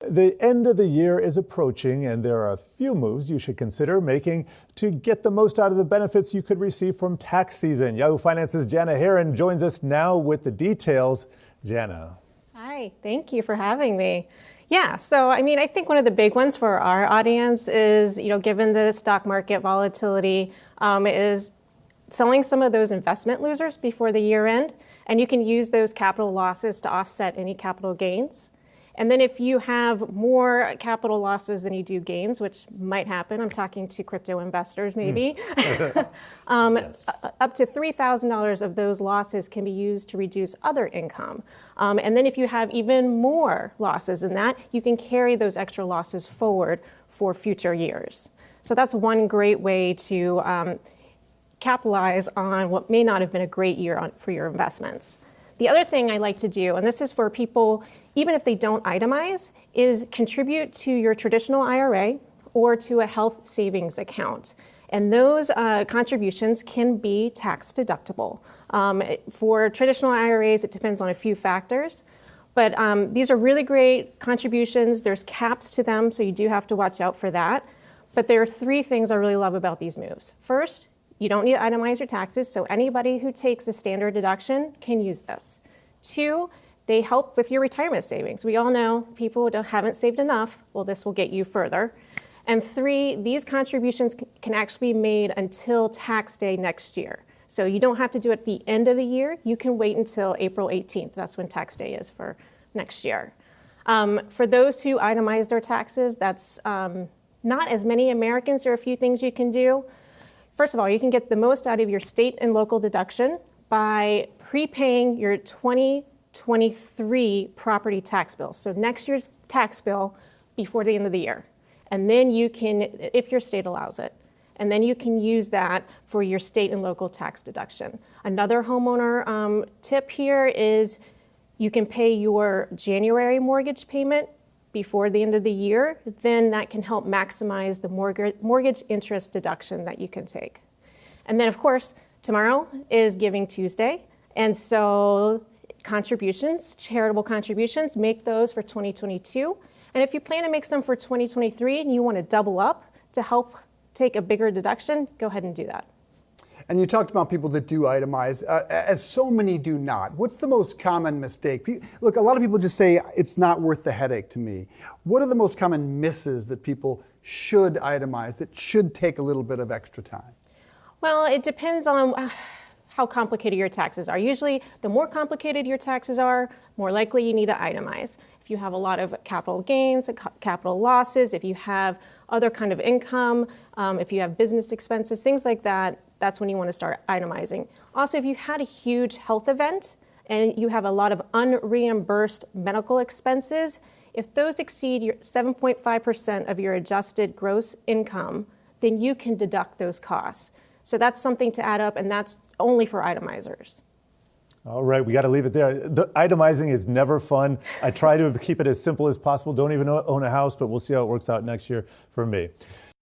The end of the year is approaching, and there are a few moves you should consider making to get the most out of the benefits you could receive from tax season. Yahoo Finance's Janna Herron joins us now with the details. Janna. Hi, thank you for having me. Yeah, so I think one of the big ones for our audience is, given the stock market volatility, is selling some of those investment losers before the year end, and you can use those capital losses to offset any capital gains. And then if you have more capital losses than you do gains, which might happen, I'm talking to crypto investors maybe, Yes. up to $3,000 of those losses can be used to reduce other income. And then if you have even more losses than that, you can carry those extra losses forward for future years. So that's one great way to capitalize on what may not have been a great year for your investments. The other thing I like to do, and this is for people, even if they don't itemize, is contribute to your traditional IRA or to a health savings account. And those contributions can be tax deductible. For traditional IRAs, it depends on a few factors. But these are really great contributions. There's caps to them, so you do have to watch out for that. But there are three things I really love about these moves. First, you don't need to itemize your taxes, so anybody who takes a standard deduction can use this. Two, they help with your retirement savings. We all know people haven't saved enough. Well, this will get you further. And three, these contributions can actually be made until tax day next year. So you don't have to do it at the end of the year. You can wait until April 18th. That's when tax day is for next year. For those who itemize their taxes, that's not as many Americans. There are a few things you can do. First of all, you can get the most out of your state and local deduction by prepaying your 2023 property tax bill. So next year's tax bill before the end of the year. And then you can, if your state allows it, and then you can use that for your state and local tax deduction. Another homeowner tip here is you can pay your January mortgage payment before the end of the year. Then that can help maximize the mortgage interest deduction that you can take. And then, of course, tomorrow is Giving Tuesday. And so contributions, charitable contributions, make those for 2022. And if you plan to make some for 2023 and you want to double up to help take a bigger deduction, go ahead and do that. And you talked about people that do itemize, as so many do not. What's the most common mistake? Look, a lot of people just say it's not worth the headache to me. What are the most common misses that people should itemize, that should take a little bit of extra time? Well, it depends on how complicated your taxes are. Usually, the more complicated your taxes are, more likely you need to itemize. If you have a lot of capital gains, capital losses, if you have other kind of income, if you have business expenses, things like that, that's when you want to start itemizing. Also, if you had a huge health event and you have a lot of unreimbursed medical expenses, if those exceed your 7.5% of your adjusted gross income, then you can deduct those costs. So that's something to add up, and that's only for itemizers. All right, we got to leave it there. The itemizing is never fun. I try to keep it as simple as possible. Don't even own a house, but we'll see how it works out next year for me.